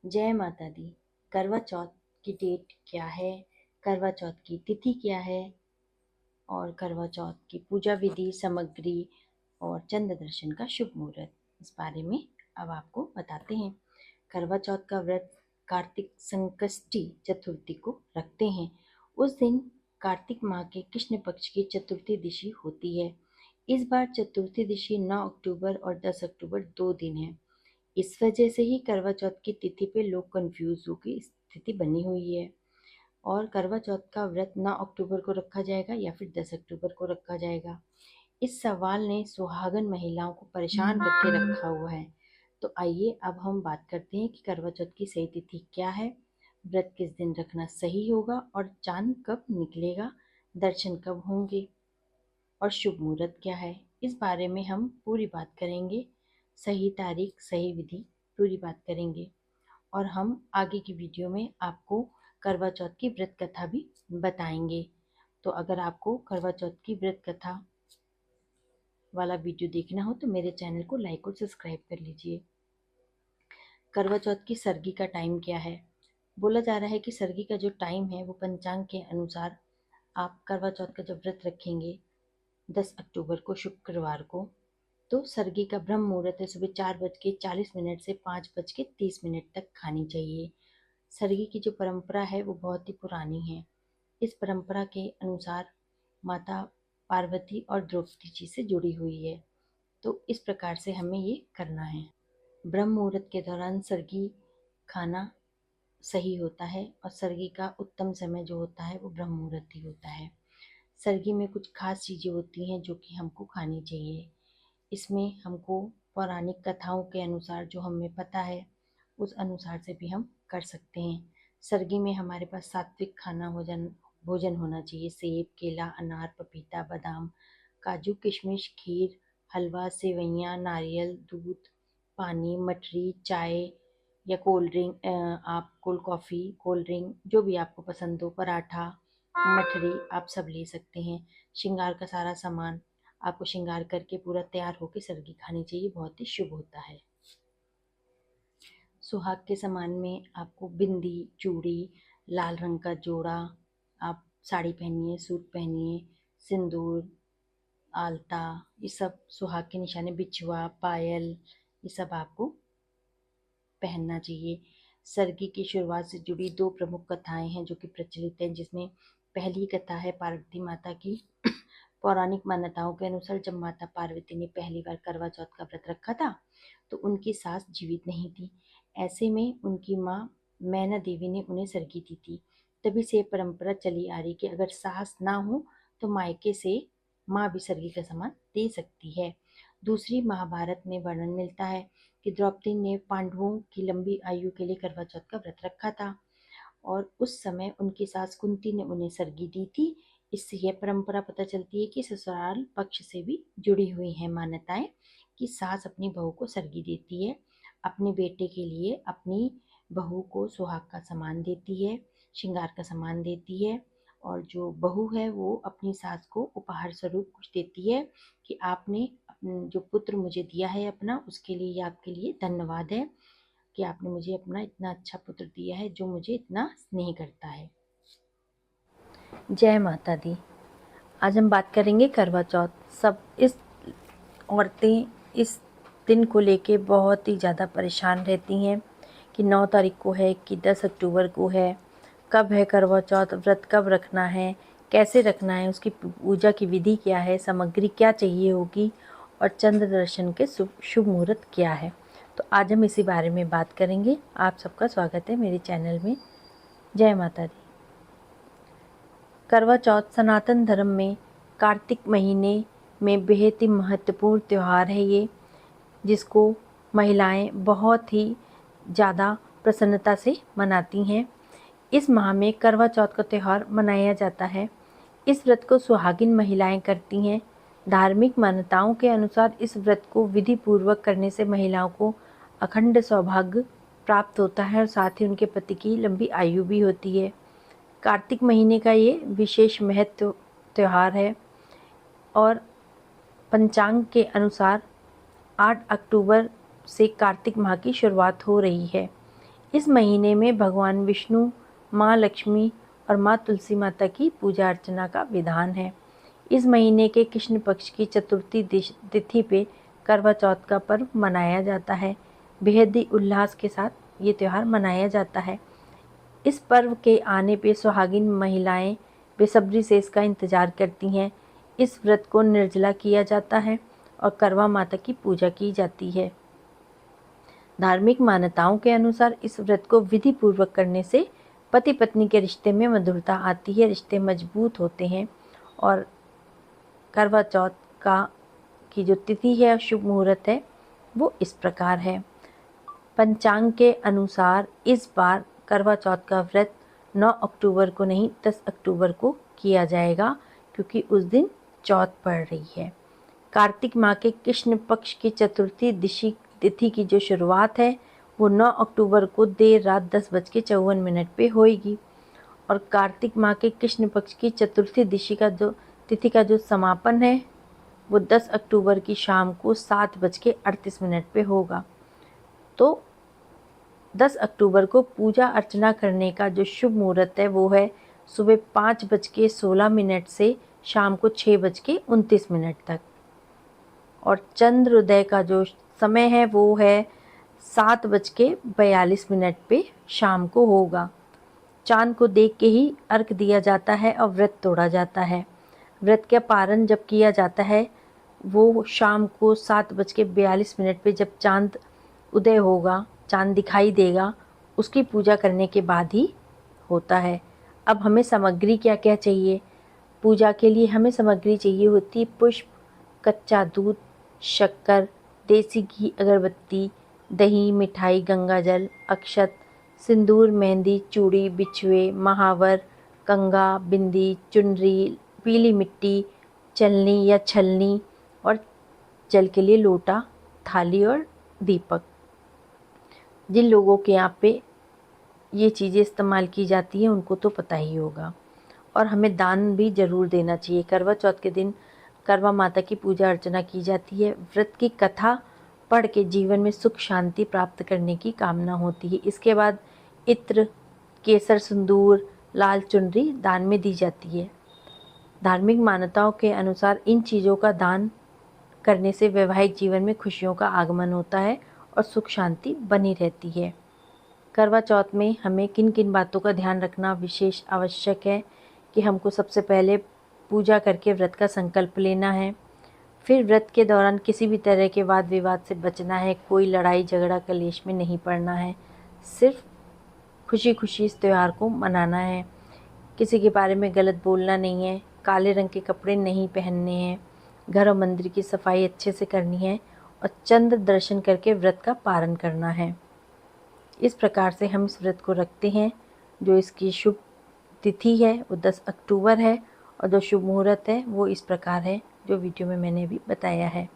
जय माता दी। करवा चौथ की डेट क्या है, करवा चौथ की तिथि क्या है और करवा चौथ की पूजा विधि, सामग्री और चंद्र दर्शन का शुभ मुहूर्त, इस बारे में अब आपको बताते हैं। करवा चौथ का व्रत कार्तिक संकष्टी चतुर्थी को रखते हैं। उस दिन कार्तिक माह के कृष्ण पक्ष की चतुर्थी तिथि होती है। इस बार चतुर्थी तिथि 9 अक्टूबर और 10 अक्टूबर 2 दिन है। इस वजह से ही करवा चौथ की तिथि पे लोग कंफ्यूज हो की स्थिति बनी हुई है। और करवा चौथ का व्रत 9 अक्टूबर को रखा जाएगा या फिर 10 अक्टूबर को रखा जाएगा, इस सवाल ने सुहागन महिलाओं को परेशान करके रखा हुआ है। तो आइए अब हम बात करते हैं कि करवा चौथ की सही तिथि क्या है, व्रत किस दिन रखना सही होगा और चांद कब निकलेगा, दर्शन कब होंगे और शुभ मुहूर्त क्या है। इस बारे में हम पूरी बात करेंगे, सही तारीख, सही विधि, पूरी बात करेंगे। और हम आगे की वीडियो में आपको करवा चौथ की व्रत कथा भी बताएंगे। तो अगर आपको करवा चौथ की व्रत कथा वाला वीडियो देखना हो तो मेरे चैनल को लाइक और सब्सक्राइब कर लीजिए। करवा चौथ की सरगी का टाइम क्या है? बोला जा रहा है कि सरगी का जो टाइम है वो पंचांग के अनुसार आप करवा चौथ का जब व्रत रखेंगे 10 अक्टूबर को शुक्रवार को, तो सरगी का ब्रह्म मुहूर्त है सुबह 4:40 से 5:30 तक खानी चाहिए। सरगी की जो परंपरा है वो बहुत ही पुरानी है। इस परंपरा के अनुसार माता पार्वती और द्रौपदी जी से जुड़ी हुई है। तो इस प्रकार से हमें ये करना है। ब्रह्म मुहूर्त के दौरान सरगी खाना सही होता है और सरगी का उत्तम समय जो होता है वो ब्रह्म मुहूर्त ही होता है। सरगी में कुछ खास चीज़ें होती हैं जो कि हमको खानी चाहिए। इसमें हमको पौराणिक कथाओं के अनुसार जो हमें पता है उस अनुसार से भी हम कर सकते हैं। सरगी में हमारे पास सात्विक खाना भोजन होना चाहिए। सेब, केला, अनार, पपीता, बादाम, काजू, किशमिश, खीर, हलवा, सेवइयाँ, नारियल, दूध, पानी, मठरी, चाय या कोल्ड ड्रिंक, आप कोल्ड कॉफ़ी, कोल्ड ड्रिंक जो भी आपको पसंद हो, पराठा, मठरी आप सब ले सकते हैं। श्रृंगार का सारा सामान आपको श्रृंगार करके पूरा तैयार होकर सरगी खानी चाहिए, बहुत ही शुभ होता है। सुहाग के सामान में आपको बिंदी, चूड़ी, लाल रंग का जोड़ा, आप साड़ी पहनिए, सूट पहनिए, सिंदूर, आलता, ये सब सुहाग के निशाने, बिछुआ, पायल, ये सब आपको पहनना चाहिए। सरगी की शुरुआत से जुड़ी दो प्रमुख कथाएं हैं जो कि प्रचलित हैं, जिसमें पहली कथा है पार्वती माता की। पौराणिक मान्यताओं के अनुसार जब माता पार्वती ने पहली बार करवा चौथ का व्रत रखा था तो उनकी सास जीवित नहीं थी। ऐसे में उनकी माँ मैना देवी ने उन्हें सरगी दी थी। तभी से परंपरा चली आ रही कि अगर सास ना हो तो मायके से माँ भी सरगी का सामान दे सकती है। दूसरी महाभारत में वर्णन मिलता है कि द्रौपदी ने पांडवों की लंबी आयु के लिए करवा चौथ का व्रत रखा था और उस समय उनकी सास कुंती ने उन्हें सरगी दी थी। इससे यह परंपरा पता चलती है कि ससुराल पक्ष से भी जुड़ी हुई है मान्यताएं कि सास अपनी बहू को सरगी देती है, अपने बेटे के लिए अपनी बहू को सुहाग का सामान देती है, श्रृंगार का सामान देती है, और जो बहू है वो अपनी सास को उपहार स्वरूप कुछ देती है कि आपने जो पुत्र मुझे दिया है अपना, उसके लिए आपके लिए धन्यवाद है कि आपने मुझे अपना इतना अच्छा पुत्र दिया है जो मुझे इतना स्नेह करता है। जय माता दी। आज हम बात करेंगे करवा चौथ। सब इस औरतें इस दिन को लेके बहुत ही ज़्यादा परेशान रहती हैं कि 9 तारीख को है कि 10 अक्टूबर को है, कब है करवा चौथ, व्रत कब रखना है, कैसे रखना है, उसकी पूजा की विधि क्या है, सामग्री क्या चाहिए होगी और चंद्र दर्शन के शुभ मुहूर्त क्या है। तो आज हम इसी बारे में बात करेंगे। आप सबका स्वागत है मेरे चैनल में। जय माता दी। करवा चौथ सनातन धर्म में कार्तिक महीने में बेहद ही महत्वपूर्ण त्यौहार है ये, जिसको महिलाएं बहुत ही ज़्यादा प्रसन्नता से मनाती हैं। इस माह में करवा चौथ का त्यौहार मनाया जाता है। इस व्रत को सुहागिन महिलाएं करती हैं। धार्मिक मान्यताओं के अनुसार इस व्रत को विधि पूर्वक करने से महिलाओं को अखंड सौभाग्य प्राप्त होता है और साथ ही उनके पति की लंबी आयु भी होती है। कार्तिक महीने का ये विशेष महत्व त्यौहार है और पंचांग के अनुसार 8 अक्टूबर से कार्तिक माह की शुरुआत हो रही है। इस महीने में भगवान विष्णु, माँ लक्ष्मी और माँ तुलसी माता की पूजा अर्चना का विधान है। इस महीने के कृष्ण पक्ष की चतुर्थी तिथि पे करवा चौथ का पर्व मनाया जाता है। बेहद ही उल्लास के साथ ये त्यौहार मनाया जाता है। इस पर्व के आने पे सुहागिन महिलाएं बेसब्री से इसका इंतज़ार करती हैं। इस व्रत को निर्जला किया जाता है और करवा माता की पूजा की जाती है। धार्मिक मान्यताओं के अनुसार इस व्रत को विधि पूर्वक करने से पति पत्नी के रिश्ते में मधुरता आती है, रिश्ते मजबूत होते हैं। और करवा चौथ की जो तिथि है, शुभ मुहूर्त है, वो इस प्रकार है। पंचांग के अनुसार इस बार करवा चौथ का व्रत 9 अक्टूबर को नहीं 10 अक्टूबर को किया जाएगा, क्योंकि उस दिन चौथ पड़ रही है। कार्तिक माह के कृष्ण पक्ष की चतुर्थी तिथि की जो शुरुआत है वो 9 अक्टूबर को देर रात 10:54 पे होएगी और कार्तिक माह के कृष्ण पक्ष की चतुर्थी तिथि का जो समापन है वो 10 अक्टूबर की शाम को 7:38 पे होगा। तो 10 अक्टूबर को पूजा अर्चना करने का जो शुभ मुहूर्त है वो है सुबह 5:16 से शाम को 6:29 तक। और चंद्रोदय का जो समय है वो है 7:42 पे शाम को होगा। चांद को देख के ही अर्घ दिया जाता है और व्रत तोड़ा जाता है। व्रत का पारण जब किया जाता है वो शाम को 7:42 पे जब चांद उदय होगा, चांद दिखाई देगा, उसकी पूजा करने के बाद ही होता है। अब हमें सामग्री क्या क्या चाहिए? पूजा के लिए हमें सामग्री चाहिए होती है पुष्प, कच्चा दूध, शक्कर, देसी घी, अगरबत्ती, दही, मिठाई, गंगाजल, अक्षत, सिंदूर, मेहंदी, चूड़ी, बिछुए, महावर, कंघा, बिंदी, चुनरी, पीली मिट्टी, चलनी या छलनी और जल के लिए लोटा, थाली और दीपक। जिन लोगों के यहाँ पे ये चीज़ें इस्तेमाल की जाती हैं उनको तो पता ही होगा। और हमें दान भी ज़रूर देना चाहिए। करवा चौथ के दिन करवा माता की पूजा अर्चना की जाती है। व्रत की कथा पढ़ के जीवन में सुख शांति प्राप्त करने की कामना होती है। इसके बाद इत्र, केसर, सिंदूर, लाल चुनरी दान में दी जाती है। धार्मिक मान्यताओं के अनुसार इन चीज़ों का दान करने से वैवाहिक जीवन में खुशियों का आगमन होता है और सुख शांति बनी रहती है। करवा चौथ में हमें किन किन बातों का ध्यान रखना विशेष आवश्यक है कि हमको सबसे पहले पूजा करके व्रत का संकल्प लेना है। फिर व्रत के दौरान किसी भी तरह के वाद विवाद से बचना है। कोई लड़ाई झगड़ा कलेश में नहीं पड़ना है। सिर्फ खुशी खुशी इस त्यौहार को मनाना है। किसी के बारे में गलत बोलना नहीं है। काले रंग के कपड़े नहीं पहनने हैं। घर और मंदिर की सफाई अच्छे से करनी है और चंद्र दर्शन करके व्रत का पारण करना है। इस प्रकार से हम इस व्रत को रखते हैं। जो इसकी शुभ तिथि है वो 10 अक्टूबर है और जो शुभ मुहूर्त है वो इस प्रकार है जो वीडियो में मैंने अभी बताया है।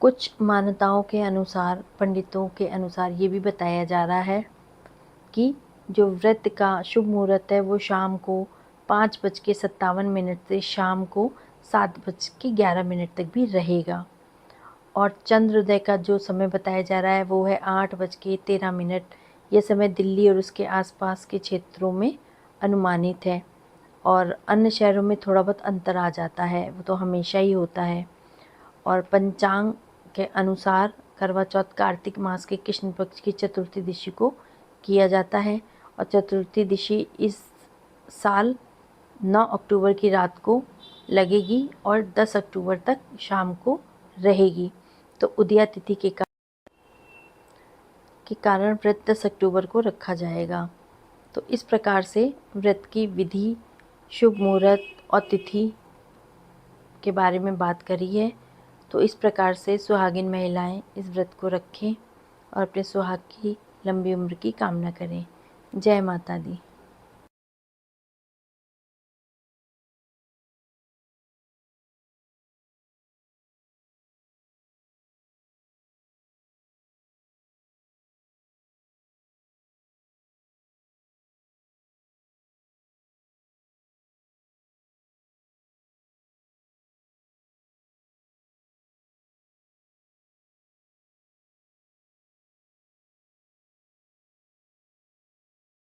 कुछ मान्यताओं के अनुसार, पंडितों के अनुसार ये भी बताया जा रहा है कि जो व्रत का शुभ मुहूर्त है वो शाम को 5:57 से शाम को 7:11 तक भी रहेगा। और चंद्रोदय का जो समय बताया जा रहा है वो है 8:13। यह समय दिल्ली और उसके आसपास के क्षेत्रों में अनुमानित है और अन्य शहरों में थोड़ा बहुत अंतर आ जाता है, वो तो हमेशा ही होता है। और पंचांग के अनुसार करवा चौथ कार्तिक मास के कृष्ण पक्ष की चतुर्थी तिथि को किया जाता है और चतुर्थी तिथि इस साल 9 अक्टूबर की रात को लगेगी और 10 अक्टूबर तक शाम को रहेगी। तो उदया तिथि के कारण व्रत 10 अक्टूबर को रखा जाएगा। तो इस प्रकार से व्रत की विधि, शुभ मुहूर्त और तिथि के बारे में बात करी है। तो इस प्रकार से सुहागिन महिलाएं इस व्रत को रखें और अपने सुहाग की लंबी उम्र की कामना करें। जय माता दी।